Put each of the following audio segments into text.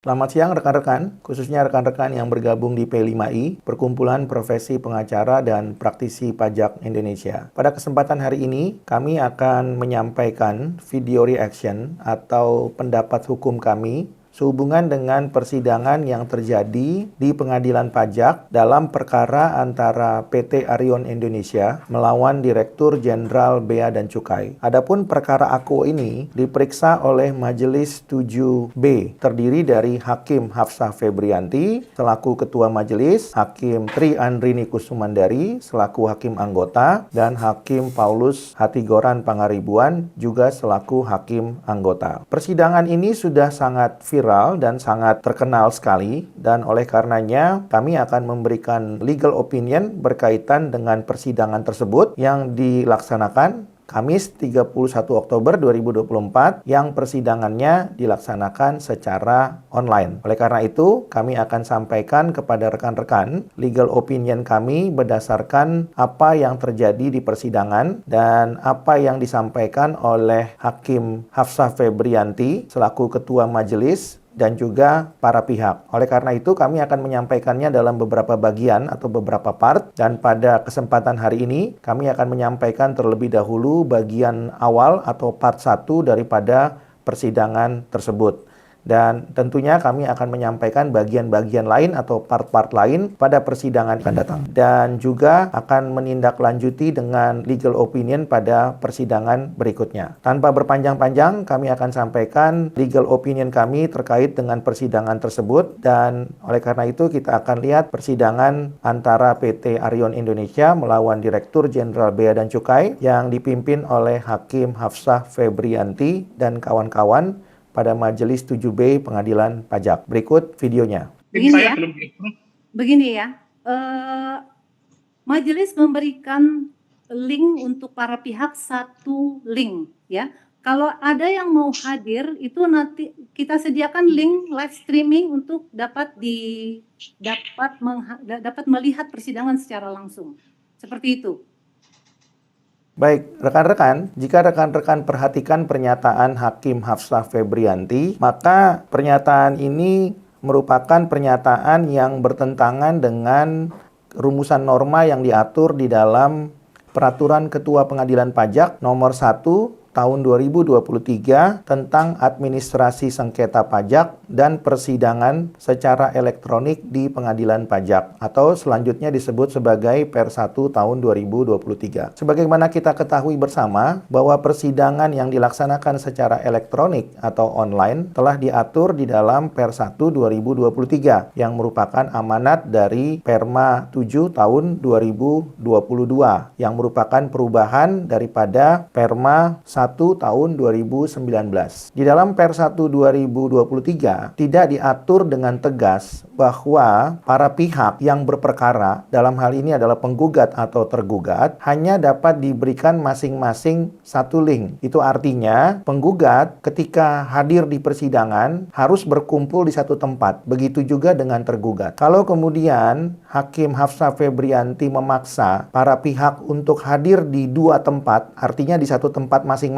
Selamat siang rekan-rekan, khususnya rekan-rekan yang bergabung di P5I, Perkumpulan Profesi Pengacara dan Praktisi Pajak Indonesia. Pada kesempatan hari ini, kami akan menyampaikan video reaction atau pendapat hukum kami sehubungan dengan persidangan yang terjadi di Pengadilan Pajak dalam perkara antara PT Arion Indonesia melawan Direktur Jenderal Bea dan Cukai. Adapun perkara AKO ini diperiksa oleh Majelis 7B, terdiri dari Hakim Hafsah Febrianti selaku Ketua Majelis, Hakim Tri Andrini Kusumandari selaku Hakim Anggota, dan Hakim Paulus Hatigoran Pangaribuan juga selaku Hakim Anggota. Persidangan ini sudah sangat viral dan sangat terkenal sekali, dan oleh karenanya kami akan memberikan legal opinion berkaitan dengan persidangan tersebut yang dilaksanakan Kamis 31 Oktober 2024 yang persidangannya dilaksanakan secara online. Oleh karena itu, kami akan sampaikan kepada rekan-rekan legal opinion kami berdasarkan apa yang terjadi di persidangan dan apa yang disampaikan oleh Hakim Hafsah Febrianti selaku Ketua Majelis dan juga para pihak. Oleh karena itu, kami akan menyampaikannya dalam beberapa bagian atau beberapa part, dan pada kesempatan hari ini, kami akan menyampaikan terlebih dahulu bagian awal atau part 1 daripada persidangan tersebut. Dan tentunya kami akan menyampaikan bagian-bagian lain atau part-part lain pada persidangan akan datang. Dan juga akan menindaklanjuti dengan legal opinion pada persidangan berikutnya. Tanpa berpanjang-panjang, kami akan sampaikan legal opinion kami terkait dengan persidangan tersebut. Dan oleh karena itu kita akan lihat persidangan antara PT Arion Indonesia melawan Direktur Jenderal Bea dan Cukai yang dipimpin oleh Hakim Hafsah Febrianti dan kawan-kawan pada Majelis 7B Pengadilan Pajak. Berikut videonya. Begini ya, Majelis memberikan link untuk para pihak, satu link ya. Kalau ada yang mau hadir, itu nanti kita sediakan link live streaming untuk dapat melihat persidangan secara langsung. Seperti itu. Baik, rekan-rekan, jika rekan-rekan perhatikan pernyataan Hakim Hafsah Febrianti, maka pernyataan ini merupakan pernyataan yang bertentangan dengan rumusan norma yang diatur di dalam Peraturan Ketua Pengadilan Pajak Nomor 1 Tahun 2023 tentang administrasi sengketa pajak dan persidangan secara elektronik di pengadilan pajak, atau selanjutnya disebut sebagai Per 1 Tahun 2023. Sebagaimana kita ketahui bersama bahwa persidangan yang dilaksanakan secara elektronik atau online telah diatur di dalam Per 1 2023 yang merupakan amanat dari Perma 7 Tahun 2022 yang merupakan perubahan daripada Perma 1 tahun 2019. Di dalam Per 1 2023 tidak diatur dengan tegas bahwa para pihak yang berperkara, dalam hal ini adalah penggugat atau tergugat, hanya dapat diberikan masing-masing satu link. Itu artinya penggugat ketika hadir di persidangan harus berkumpul di satu tempat. Begitu juga dengan tergugat. Kalau kemudian Hakim Hafsah Febrianti memaksa para pihak untuk hadir di dua tempat, artinya di satu tempat masing-masing,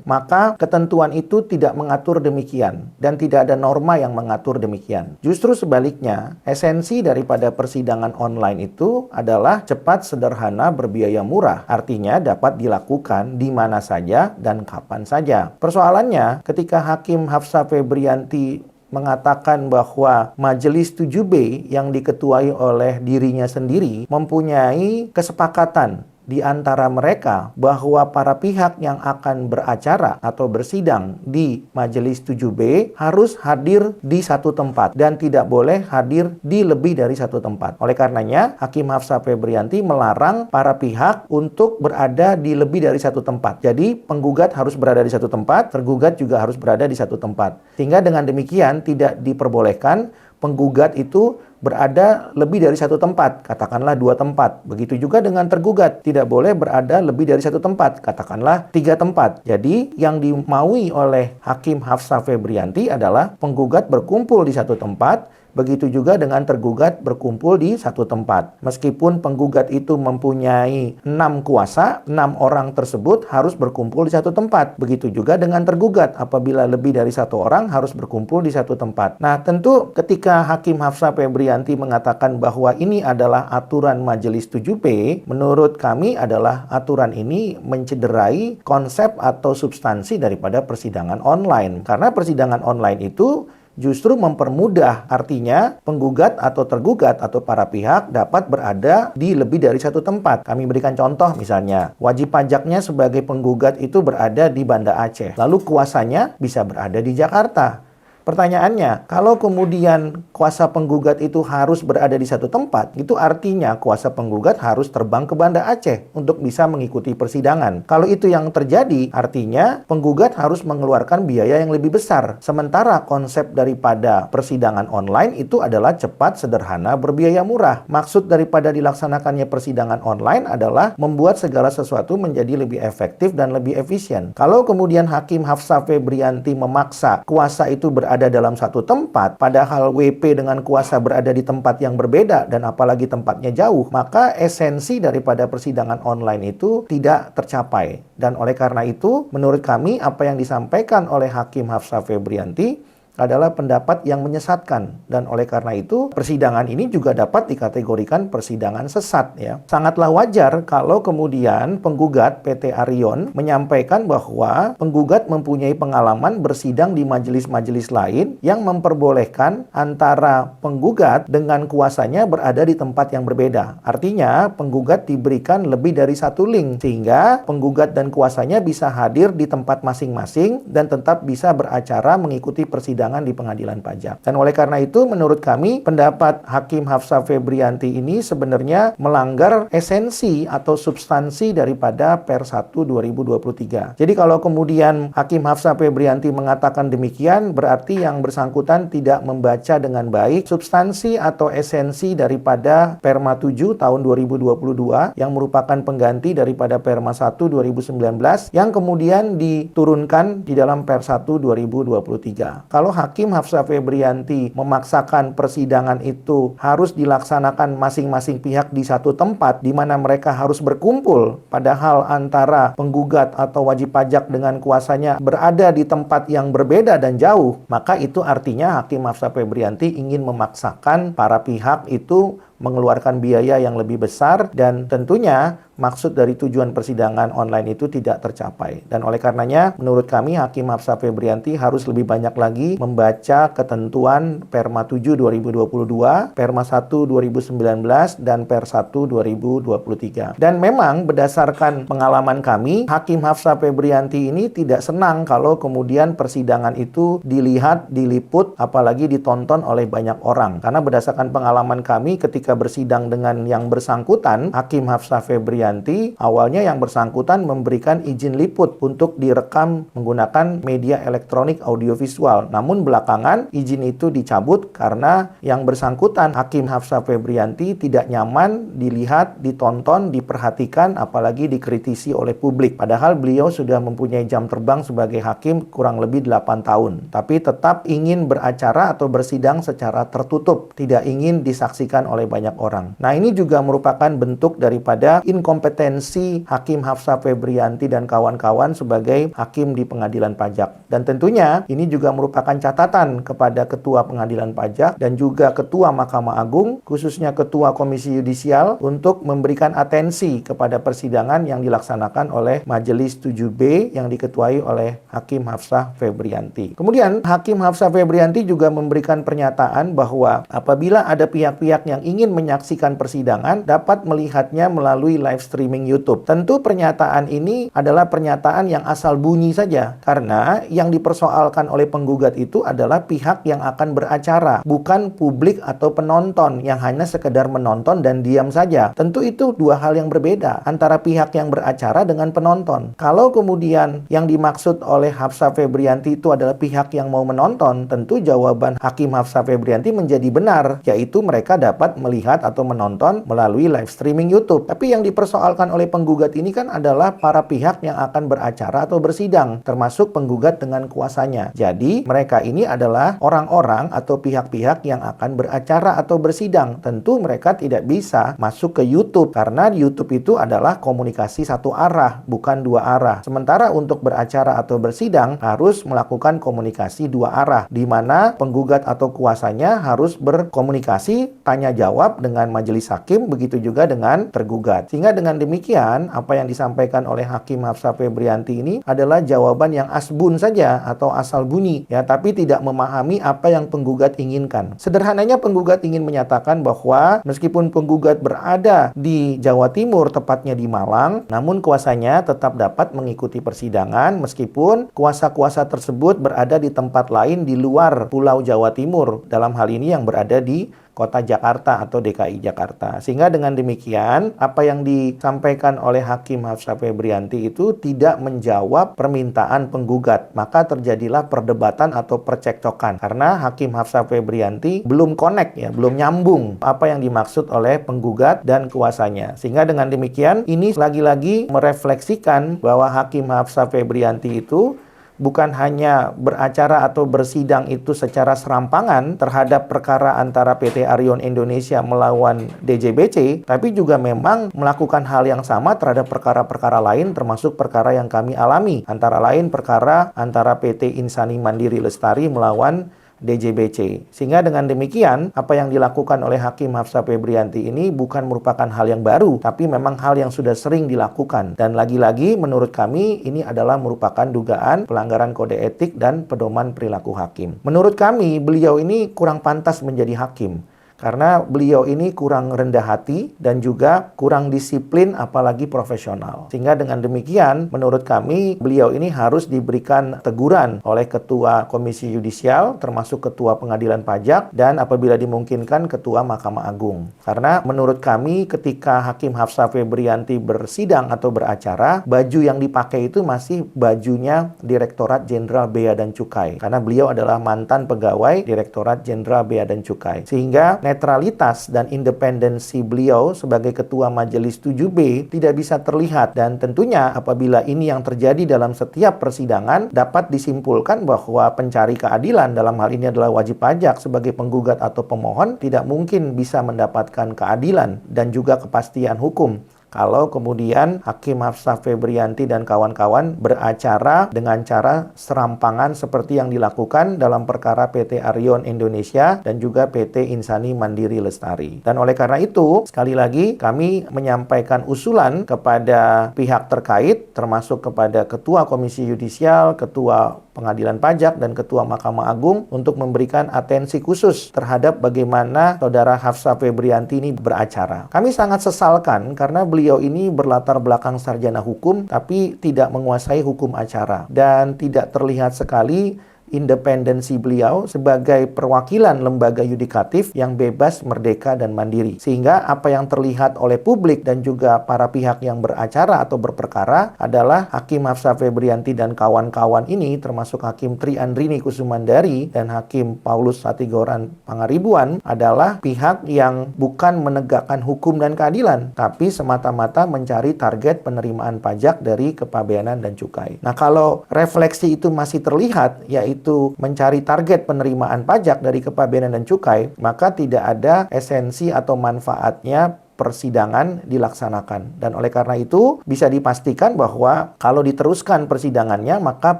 maka ketentuan itu tidak mengatur demikian dan tidak ada norma yang mengatur demikian. Justru sebaliknya, esensi daripada persidangan online itu adalah cepat, sederhana, berbiaya murah. Artinya dapat dilakukan di mana saja dan kapan saja. Persoalannya, ketika Hakim Hafsah Febrianti mengatakan bahwa Majelis 7B yang diketuai oleh dirinya sendiri mempunyai kesepakatan di antara mereka bahwa para pihak yang akan beracara atau bersidang di Majelis 7B harus hadir di satu tempat dan tidak boleh hadir di lebih dari satu tempat. Oleh karenanya, Hakim Hafsah Febrianti melarang para pihak untuk berada di lebih dari satu tempat. Jadi, penggugat harus berada di satu tempat, tergugat juga harus berada di satu tempat. Sehingga dengan demikian tidak diperbolehkan penggugat itu berada lebih dari satu tempat, katakanlah dua tempat. Begitu juga dengan tergugat, tidak boleh berada lebih dari satu tempat, katakanlah tiga tempat. Jadi yang dimaui oleh Hakim Hafsah Febrianti adalah penggugat berkumpul di satu tempat, Begitu juga dengan tergugat berkumpul di satu tempat. Meskipun penggugat itu mempunyai 6 kuasa, 6 orang tersebut harus berkumpul di satu tempat. Begitu juga dengan tergugat, apabila lebih dari 1 orang harus berkumpul di satu tempat. Nah, tentu ketika Hakim Hafsah Febrianti mengatakan bahwa ini adalah aturan Majelis 7P, menurut kami adalah aturan ini mencederai konsep atau substansi daripada persidangan online. Karena persidangan online itu justru mempermudah, artinya penggugat atau tergugat atau para pihak dapat berada di lebih dari satu tempat. Kami berikan contoh misalnya, wajib pajaknya sebagai penggugat itu berada di Banda Aceh, lalu kuasanya bisa berada di Jakarta. Pertanyaannya, kalau kemudian kuasa penggugat itu harus berada di satu tempat, itu artinya kuasa penggugat harus terbang ke Banda Aceh untuk bisa mengikuti persidangan. Kalau itu yang terjadi, artinya penggugat harus mengeluarkan biaya yang lebih besar. Sementara konsep daripada persidangan online itu adalah cepat, sederhana, berbiaya murah. Maksud daripada dilaksanakannya persidangan online adalah membuat segala sesuatu menjadi lebih efektif dan lebih efisien. Kalau kemudian Hakim Hafsah Febrianti memaksa kuasa itu berada dalam satu tempat, padahal WP dengan kuasa berada di tempat yang berbeda dan apalagi tempatnya jauh, maka esensi daripada persidangan online itu tidak tercapai. Dan oleh karena itu, menurut kami apa yang disampaikan oleh Hakim Hafsah Febrianti adalah pendapat yang menyesatkan, dan oleh karena itu persidangan ini juga dapat dikategorikan persidangan sesat ya. Sangatlah wajar kalau kemudian penggugat PT Arion menyampaikan bahwa penggugat mempunyai pengalaman bersidang di majelis-majelis lain yang memperbolehkan antara penggugat dengan kuasanya berada di tempat yang berbeda. Artinya penggugat diberikan lebih dari satu link sehingga penggugat dan kuasanya bisa hadir di tempat masing-masing dan tetap bisa beracara mengikuti persidangan di pengadilan pajak. Dan oleh karena itu menurut kami pendapat Hakim Hafsah Febrianti ini sebenarnya melanggar esensi atau substansi daripada Per 1 2023. Jadi kalau kemudian Hakim Hafsah Febrianti mengatakan demikian, berarti yang bersangkutan tidak membaca dengan baik substansi atau esensi daripada Perma 7 tahun 2022 yang merupakan pengganti daripada Perma 1 2019 yang kemudian diturunkan di dalam Per 1 2023. Kalau Hakim Hafsah Febrianti memaksakan persidangan itu harus dilaksanakan masing-masing pihak di satu tempat di mana mereka harus berkumpul, padahal antara penggugat atau wajib pajak dengan kuasanya berada di tempat yang berbeda dan jauh, maka itu artinya Hakim Hafsah Febrianti ingin memaksakan para pihak itu mengeluarkan biaya yang lebih besar, dan tentunya maksud dari tujuan persidangan online itu tidak tercapai. Dan oleh karenanya, menurut kami Hakim Hafsah Febrianti harus lebih banyak lagi membaca ketentuan Perma 7 2022, Perma 1 2019, dan Per 1 2023. Dan memang berdasarkan pengalaman kami, Hakim Hafsah Febrianti ini tidak senang kalau kemudian persidangan itu dilihat, diliput, apalagi ditonton oleh banyak orang. Karena berdasarkan pengalaman kami ketika bersidang dengan yang bersangkutan, Hakim Hafsah Febrianti, awalnya yang bersangkutan memberikan izin liput untuk direkam menggunakan media elektronik audiovisual. Namun belakangan izin itu dicabut karena yang bersangkutan, Hakim Hafsah Febrianti, tidak nyaman dilihat, ditonton, diperhatikan, apalagi dikritisi oleh publik. Padahal beliau sudah mempunyai jam terbang sebagai hakim kurang lebih 8 tahun. Tapi tetap ingin beracara atau bersidang secara tertutup, tidak ingin disaksikan oleh banyak orang. Nah, ini juga merupakan bentuk daripada inkompetensi Hakim Hafsah Febrianti dan kawan-kawan sebagai hakim di pengadilan pajak. Dan tentunya ini juga merupakan catatan kepada Ketua Pengadilan Pajak dan juga Ketua Mahkamah Agung, khususnya Ketua Komisi Yudisial, untuk memberikan atensi kepada persidangan yang dilaksanakan oleh Majelis 7B yang diketuai oleh Hakim Hafsah Febrianti. Kemudian Hakim Hafsah Febrianti juga memberikan pernyataan bahwa apabila ada pihak-pihak yang ingin menyaksikan persidangan dapat melihatnya melalui live streaming YouTube. Tentu pernyataan ini adalah pernyataan yang asal bunyi saja, karena yang dipersoalkan oleh penggugat itu adalah pihak yang akan beracara, bukan publik atau penonton yang hanya sekedar menonton dan diam saja. Tentu itu dua hal yang berbeda antara pihak yang beracara dengan penonton. Kalau kemudian yang dimaksud oleh Hafsah Febrianti itu adalah pihak yang mau menonton, tentu jawaban Hakim Hafsah Febrianti menjadi benar, yaitu mereka dapat melihat melihat atau menonton melalui live streaming YouTube. Tapi yang dipersoalkan oleh penggugat ini kan adalah para pihak yang akan beracara atau bersidang, termasuk penggugat dengan kuasanya. Jadi, mereka ini adalah orang-orang atau pihak-pihak yang akan beracara atau bersidang. Tentu mereka tidak bisa masuk ke YouTube, karena YouTube itu adalah komunikasi satu arah, bukan dua arah. Sementara untuk beracara atau bersidang harus melakukan komunikasi dua arah, di mana penggugat atau kuasanya harus berkomunikasi, tanya jawab dengan majelis hakim, begitu juga dengan tergugat. Sehingga dengan demikian, apa yang disampaikan oleh Hakim Hafsah Febrianti ini adalah jawaban yang asbun saja atau asal bunyi, ya, tapi tidak memahami apa yang penggugat inginkan. Sederhananya penggugat ingin menyatakan bahwa meskipun penggugat berada di Jawa Timur, tepatnya di Malang, namun kuasanya tetap dapat mengikuti persidangan meskipun kuasa-kuasa tersebut berada di tempat lain di luar Pulau Jawa Timur, dalam hal ini yang berada di Kota Jakarta atau DKI Jakarta. Sehingga dengan demikian, apa yang disampaikan oleh Hakim Hafsah Febrianti itu tidak menjawab permintaan penggugat. Maka terjadilah perdebatan atau percekcokan. Karena Hakim Hafsah Febrianti belum connect, ya, belum nyambung apa yang dimaksud oleh penggugat dan kuasanya. Sehingga dengan demikian, ini lagi-lagi merefleksikan bahwa Hakim Hafsah Febrianti itu bukan hanya beracara atau bersidang itu secara serampangan terhadap perkara antara PT Arion Indonesia melawan DJBC, tapi juga memang melakukan hal yang sama terhadap perkara-perkara lain, termasuk perkara yang kami alami, antara lain perkara antara PT Insani Mandiri Lestari melawan DJBC. Sehingga dengan demikian, apa yang dilakukan oleh Hakim Hafsah Febrianti ini bukan merupakan hal yang baru, tapi memang hal yang sudah sering dilakukan. Dan lagi-lagi menurut kami ini adalah merupakan dugaan pelanggaran kode etik dan pedoman perilaku hakim. Menurut kami, beliau ini kurang pantas menjadi hakim. Karena beliau ini kurang rendah hati dan juga kurang disiplin apalagi profesional. Sehingga dengan demikian menurut kami beliau ini harus diberikan teguran oleh Ketua Komisi Yudisial termasuk Ketua Pengadilan Pajak dan apabila dimungkinkan Ketua Mahkamah Agung. Karena menurut kami ketika Hakim Hafsah Febrianti bersidang atau beracara, baju yang dipakai itu masih bajunya Direktorat Jenderal Bea dan Cukai. Karena beliau adalah mantan pegawai Direktorat Jenderal Bea dan Cukai. Sehingga netralitas dan independensi beliau sebagai Ketua Majelis 7B tidak bisa terlihat, dan tentunya apabila ini yang terjadi dalam setiap persidangan dapat disimpulkan bahwa pencari keadilan dalam hal ini adalah wajib pajak sebagai penggugat atau pemohon tidak mungkin bisa mendapatkan keadilan dan juga kepastian hukum kalau kemudian Hakim Hafsah Febrianti dan kawan-kawan beracara dengan cara serampangan seperti yang dilakukan dalam perkara PT Arion Indonesia dan juga PT Insani Mandiri Lestari. Dan oleh karena itu, sekali lagi kami menyampaikan usulan kepada pihak terkait, termasuk kepada Ketua Komisi Yudisial, Ketua Pengadilan Pajak, dan Ketua Mahkamah Agung untuk memberikan atensi khusus terhadap bagaimana Saudara Hafsah Febrianti ini beracara. Kami sangat sesalkan karena beliau ini berlatar belakang sarjana hukum tapi tidak menguasai hukum acara dan tidak terlihat sekali independensi beliau sebagai perwakilan lembaga yudikatif yang bebas, merdeka, dan mandiri. Sehingga apa yang terlihat oleh publik dan juga para pihak yang beracara atau berperkara adalah Hakim Hafsah Febrianti dan kawan-kawan ini, termasuk Hakim Tri Andrini Kusumandari dan Hakim Paulus Satigoran Pangaribuan, adalah pihak yang bukan menegakkan hukum dan keadilan, tapi semata-mata mencari target penerimaan pajak dari kepabeanan dan cukai. Nah, kalau refleksi itu masih terlihat, yaitu mencari target penerimaan pajak dari kepabeanan dan cukai, maka tidak ada esensi atau manfaatnya persidangan dilaksanakan. Dan oleh karena itu bisa dipastikan bahwa kalau diteruskan persidangannya maka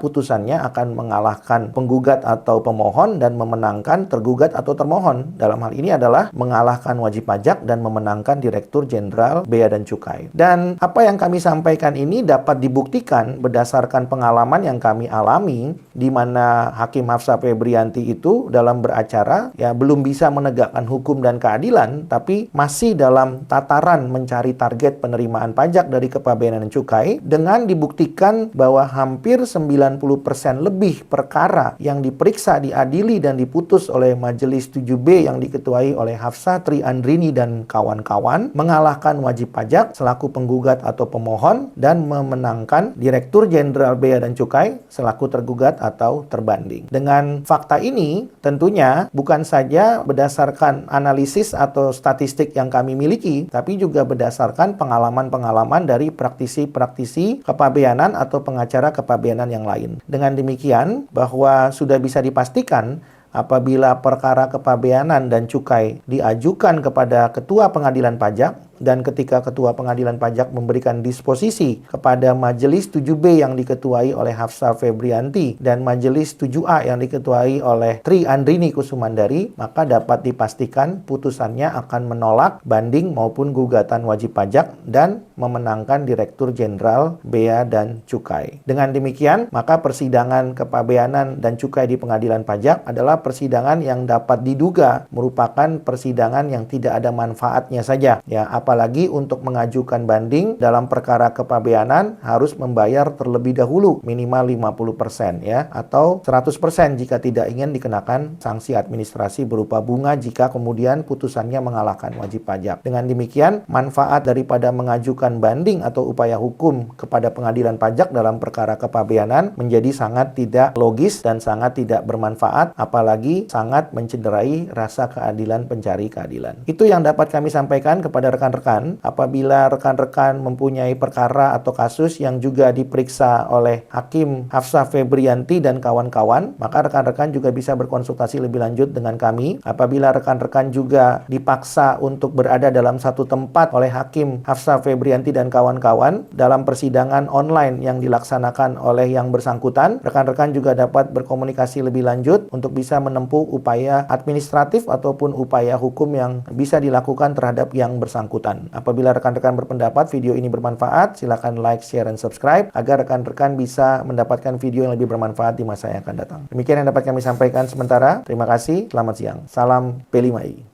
putusannya akan mengalahkan penggugat atau pemohon dan memenangkan tergugat atau termohon. Dalam hal ini adalah mengalahkan wajib pajak dan memenangkan Direktur Jenderal Bea dan Cukai. Dan apa yang kami sampaikan ini dapat dibuktikan berdasarkan pengalaman yang kami alami, di mana Hakim Hafsah Febrianti itu dalam beracara ya belum bisa menegakkan hukum dan keadilan, tapi masih dalam tataran mencari target penerimaan pajak dari Kepabeanan dan Cukai dengan dibuktikan bahwa hampir 90% lebih perkara yang diperiksa, diadili dan diputus oleh Majelis 7B yang diketuai oleh Hafsah Tri Andrini dan kawan-kawan mengalahkan wajib pajak selaku penggugat atau pemohon dan memenangkan Direktur Jenderal Bea dan Cukai selaku tergugat atau terbanding. Dengan fakta ini tentunya bukan saja berdasarkan analisis atau statistik yang kami miliki, tapi juga berdasarkan pengalaman-pengalaman dari praktisi-praktisi kepabeanan atau pengacara kepabeanan yang lain. Dengan demikian, bahwa sudah bisa dipastikan apabila perkara kepabeanan dan cukai diajukan kepada Ketua Pengadilan Pajak, dan ketika Ketua Pengadilan Pajak memberikan disposisi kepada Majelis 7B yang diketuai oleh Hafsah Febrianti dan Majelis 7A yang diketuai oleh Tri Andrini Kusumandari, maka dapat dipastikan putusannya akan menolak banding maupun gugatan wajib pajak dan memenangkan Direktur Jenderal Bea dan Cukai. Dengan demikian, maka persidangan kepabeanan dan cukai di Pengadilan Pajak adalah persidangan yang dapat diduga merupakan persidangan yang tidak ada manfaatnya saja. Ya, apalagi untuk mengajukan banding dalam perkara kepabeanan harus membayar terlebih dahulu minimal 50% ya, atau 100% jika tidak ingin dikenakan sanksi administrasi berupa bunga jika kemudian putusannya mengalahkan wajib pajak. Dengan demikian, manfaat daripada mengajukan banding atau upaya hukum kepada Pengadilan Pajak dalam perkara kepabeanan menjadi sangat tidak logis dan sangat tidak bermanfaat, apalagi sangat mencederai rasa keadilan pencari keadilan. Itu yang dapat kami sampaikan kepada rekan-rekan. Apabila rekan-rekan mempunyai perkara atau kasus yang juga diperiksa oleh Hakim Hafsah Febrianti dan kawan-kawan, maka rekan-rekan juga bisa berkonsultasi lebih lanjut dengan kami. Apabila rekan-rekan juga dipaksa untuk berada dalam satu tempat oleh Hakim Hafsah Febrianti dan kawan-kawan dalam persidangan online yang dilaksanakan oleh yang bersangkutan, rekan-rekan juga dapat berkomunikasi lebih lanjut untuk bisa menempuh upaya administratif ataupun upaya hukum yang bisa dilakukan terhadap yang bersangkutan. Apabila rekan-rekan berpendapat video ini bermanfaat, silakan like, share, dan subscribe agar rekan-rekan bisa mendapatkan video yang lebih bermanfaat di masa yang akan datang. Demikian yang dapat kami sampaikan sementara. Terima kasih, selamat siang. Salam P5I.